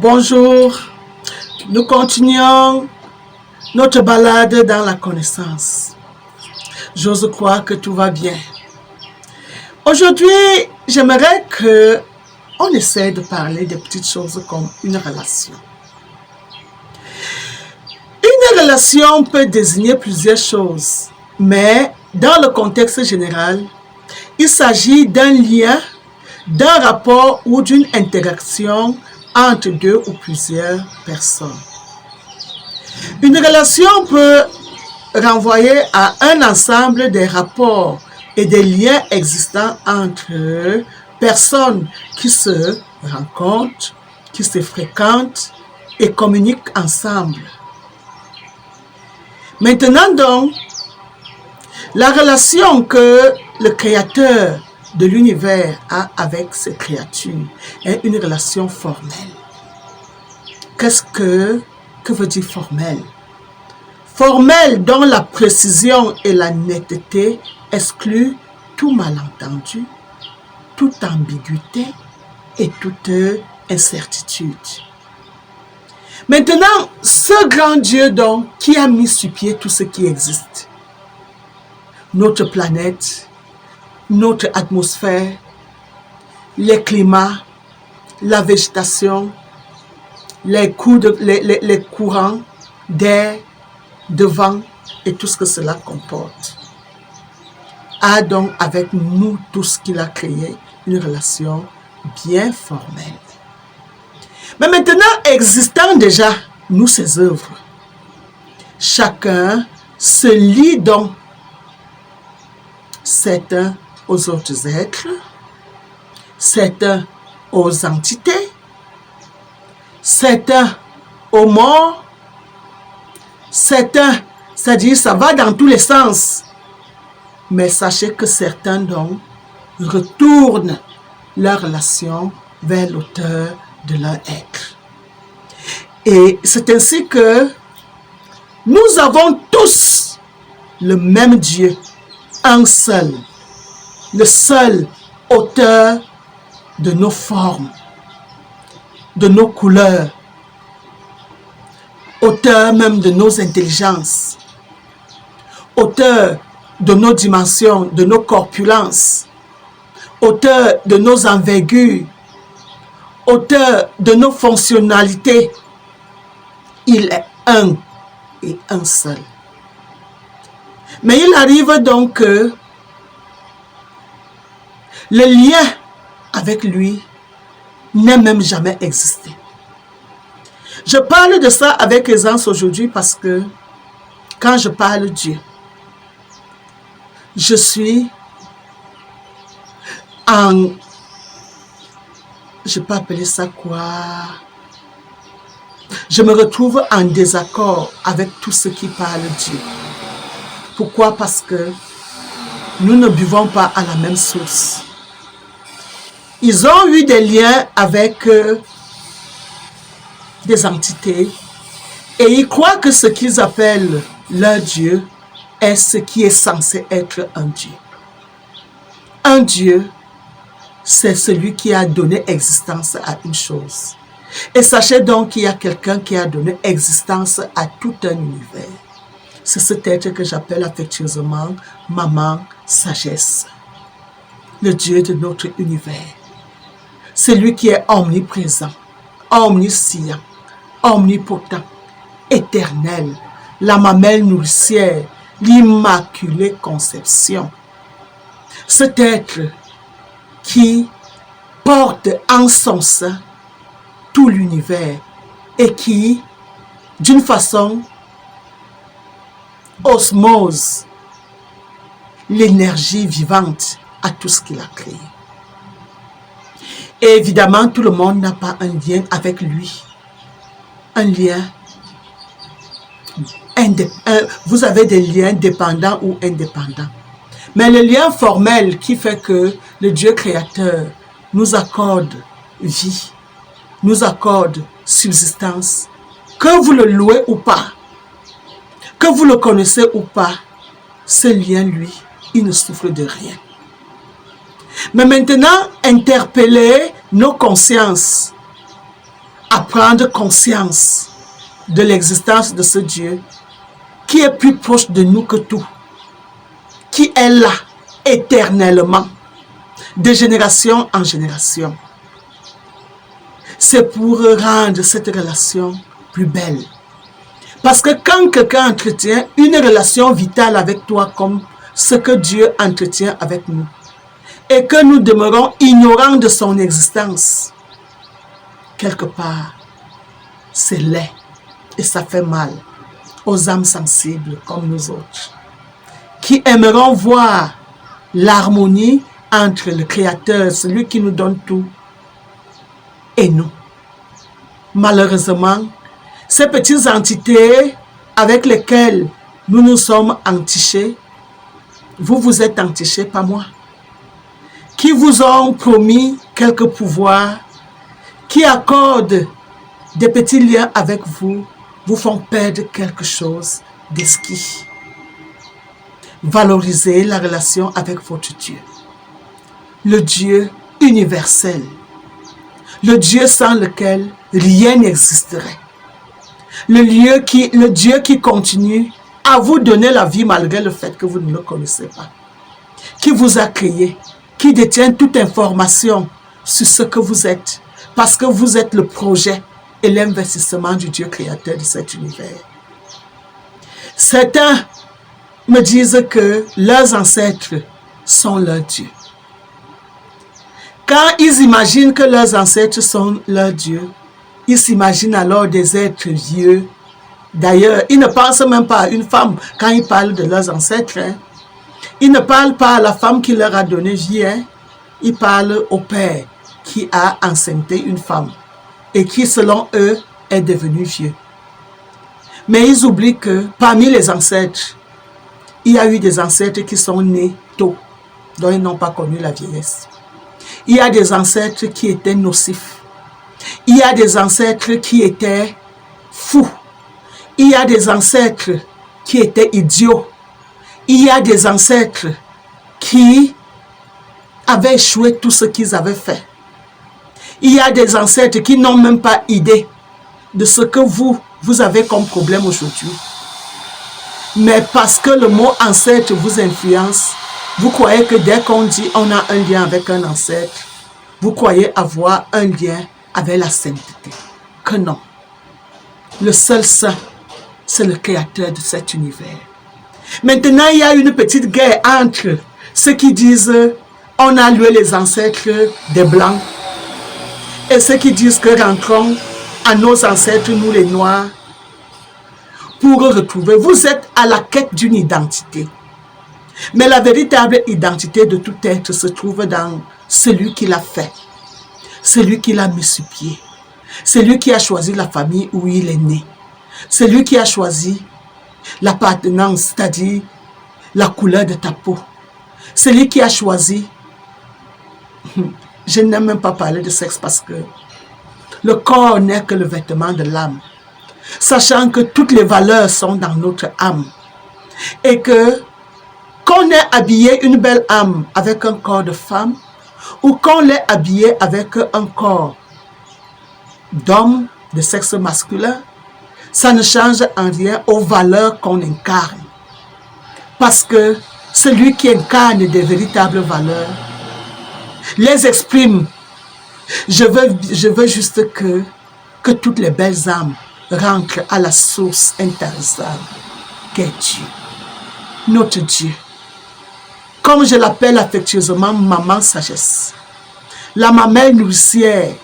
Bonjour, nous continuons notre balade dans la connaissance. J'ose croire que tout va bien. Aujourd'hui, j'aimerais qu'on essaie de parler de petites choses comme une relation. Une relation peut désigner plusieurs choses, mais dans le contexte général, il s'agit d'un lien, d'un rapport ou d'une interaction entre deux ou plusieurs personnes. Une relation peut renvoyer à un ensemble des rapports et des liens existants entre personnes qui se rencontrent, qui se fréquentent et communiquent ensemble. Maintenant donc, la relation que le Créateur de l'univers a avec ses créatures est une relation formelle. Que veut dire formelle? Formelle dont la précision et la netteté excluent tout malentendu, toute ambiguïté et toute incertitude. Maintenant, ce grand Dieu donc qui a mis sur pied tout ce qui existe, notre planète, notre atmosphère, les climats, la végétation, les courants d'air, de vent et tout ce que cela comporte, a donc avec nous tout ce qu'il a créé une relation bien formelle. Mais maintenant, existant déjà, nous ses œuvres, chacun se lie donc certains aux autres êtres, certains aux entités, certains aux morts, certains, c'est-à-dire ça va dans tous les sens. Mais sachez que certains donc retournent leur relation vers l'auteur de leur être. Et c'est ainsi que nous avons tous le même Dieu, un seul, le seul auteur de nos formes, de nos couleurs, auteur même de nos intelligences, auteur de nos dimensions, de nos corpulences, auteur de nos envergures, auteur de nos fonctionnalités. Il est un et un seul. Mais il arrive donc que le lien avec lui n'a même jamais existé. Je parle de ça avec aisance aujourd'hui parce que quand je parle Dieu, je suis en... Je peux appeler ça quoi? Je me retrouve en désaccord avec tout ce qui parle Dieu. Pourquoi? Parce que nous ne buvons pas à la même source. Ils ont eu des liens avec des entités et ils croient que ce qu'ils appellent leur Dieu est ce qui est censé être un Dieu. Un Dieu, c'est celui qui a donné existence à une chose. Et sachez donc qu'il y a quelqu'un qui a donné existence à tout un univers. C'est cet être que j'appelle affectueusement Maman Sagesse, le Dieu de notre univers. C'est lui qui est omniprésent, omniscient, omnipotent, éternel, la mamelle nourricière, l'immaculée conception. Cet être qui porte en son sein tout l'univers et qui, d'une façon osmose, l'énergie vivante à tout ce qu'il a créé. Et évidemment, tout le monde n'a pas un lien avec lui. Un lien vous avez des liens dépendants ou indépendants. Mais le lien formel qui fait que le Dieu créateur nous accorde vie, nous accorde subsistance, que vous le louez ou pas, que vous le connaissez ou pas, ce lien, lui, il ne souffre de rien. Mais maintenant, interpeller nos consciences à prendre conscience de l'existence de ce Dieu qui est plus proche de nous que tout, qui est là éternellement, de génération en génération. C'est pour rendre cette relation plus belle. Parce que quand quelqu'un entretient une relation vitale avec toi comme ce que Dieu entretient avec nous, et que nous demeurons ignorants de son existence, quelque part, c'est laid et ça fait mal aux âmes sensibles comme nous autres, qui aimeront voir l'harmonie entre le Créateur, celui qui nous donne tout, et nous. Malheureusement, ces petites entités avec lesquelles nous nous sommes entichés, vous vous êtes entichés, pas moi, qui vous ont promis quelques pouvoirs, qui accordent des petits liens avec vous, vous font perdre quelque chose d'exquis. Valorisez la relation avec votre Dieu, le Dieu universel, le Dieu sans lequel rien n'existerait, le Dieu qui continue à vous donner la vie malgré le fait que vous ne le connaissez pas, qui vous a créé, qui détient toute information sur ce que vous êtes, parce que vous êtes le projet et l'investissement du Dieu créateur de cet univers. Certains me disent que leurs ancêtres sont leurs dieux. Quand ils imaginent que leurs ancêtres sont leurs dieux, ils s'imaginent alors des êtres vieux. D'ailleurs, ils ne pensent même pas à une femme quand ils parlent de leurs ancêtres. Ils ne parlent pas à la femme qui leur a donné vie. Ils parlent au père qui a enceinté une femme et qui, selon eux, est devenu vieux. Mais ils oublient que parmi les ancêtres, il y a eu des ancêtres qui sont nés tôt, dont ils n'ont pas connu la vieillesse. Il y a des ancêtres qui étaient nocifs. Il y a des ancêtres qui étaient fous. Il y a des ancêtres qui étaient idiots. Il y a des ancêtres qui avaient échoué tout ce qu'ils avaient fait. Il y a des ancêtres qui n'ont même pas idée de ce que vous avez comme problème aujourd'hui. Mais parce que le mot ancêtre vous influence, vous croyez que dès qu'on dit on a un lien avec un ancêtre, vous croyez avoir un lien avec la sainteté. Que non. Le seul saint, c'est le créateur de cet univers. Maintenant, il y a une petite guerre entre ceux qui disent on a loué les ancêtres des Blancs et ceux qui disent que rentrons à nos ancêtres, nous les Noirs, pour retrouver. Vous êtes à la quête d'une identité. Mais la véritable identité de tout être se trouve dans celui qui l'a fait, celui qui l'a mis sur pied, celui qui a choisi la famille où il est né, celui qui a choisi l'appartenance, c'est-à-dire la couleur de ta peau, celui qui a choisi, je n'aime même pas parler de sexe parce que le corps n'est que le vêtement de l'âme, sachant que toutes les valeurs sont dans notre âme et que qu'on ait habillé une belle âme avec un corps de femme ou qu'on l'ait habillé avec un corps d'homme de sexe masculin, ça ne change en rien aux valeurs qu'on incarne. Parce que celui qui incarne des véritables valeurs les exprime. Je veux juste que toutes les belles âmes rentrent à la source intarissable qu'est Dieu, notre Dieu. Comme je l'appelle affectueusement maman sagesse, la mamelle nourricière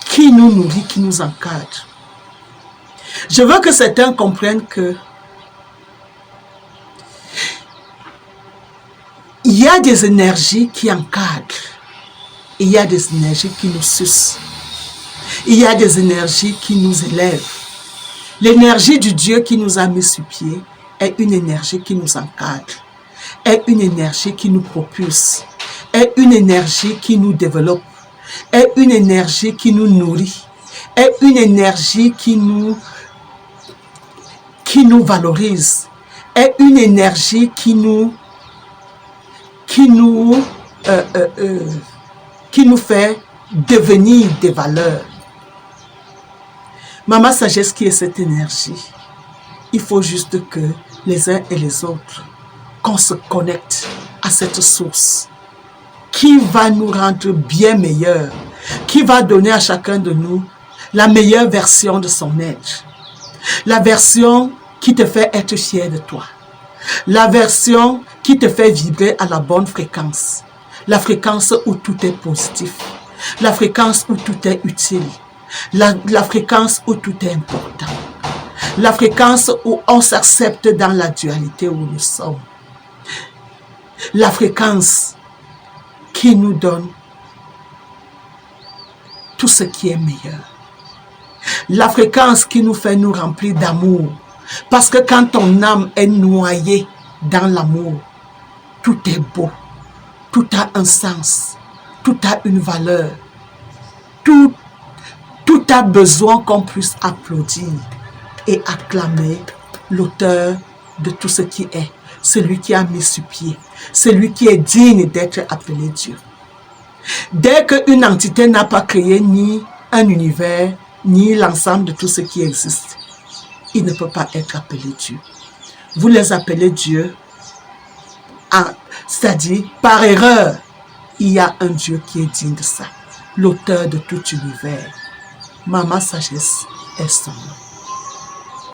qui nous nourrit, qui nous encadre. Je veux que certains comprennent que il y a des énergies qui encadrent, il y a des énergies qui nous sucent, il y a des énergies qui nous élèvent. L'énergie du Dieu qui nous a mis sur pied est une énergie qui nous encadre, est une énergie qui nous propulse, est une énergie qui nous développe, est une énergie qui nous nourrit, est une énergie qui nous valorise, est une énergie qui nous fait devenir des valeurs. Maman Sagesse qui est cette énergie, il faut juste que les uns et les autres, qu'on se connecte à cette source qui va nous rendre bien meilleurs, qui va donner à chacun de nous la meilleure version de son être. La version qui te fait être fier de toi. La version qui te fait vibrer à la bonne fréquence. La fréquence où tout est positif. La fréquence où tout est utile. La fréquence où tout est important. La fréquence où on s'accepte dans la dualité où nous sommes. La fréquence qui nous donne tout ce qui est meilleur. La fréquence qui nous fait nous remplir d'amour. Parce que quand ton âme est noyée dans l'amour, tout est beau. Tout a un sens. Tout a une valeur. Tout a besoin qu'on puisse applaudir et acclamer l'auteur de tout ce qui est. Celui qui a mis sur pied. Celui qui est digne d'être appelé Dieu. Dès qu'une entité n'a pas créé ni un univers, ni l'ensemble de tout ce qui existe, il ne peut pas être appelé Dieu. Vous les appelez Dieu, c'est-à-dire par erreur, il y a un Dieu qui est digne de ça, l'auteur de tout univers. Maman Sagesse est son nom.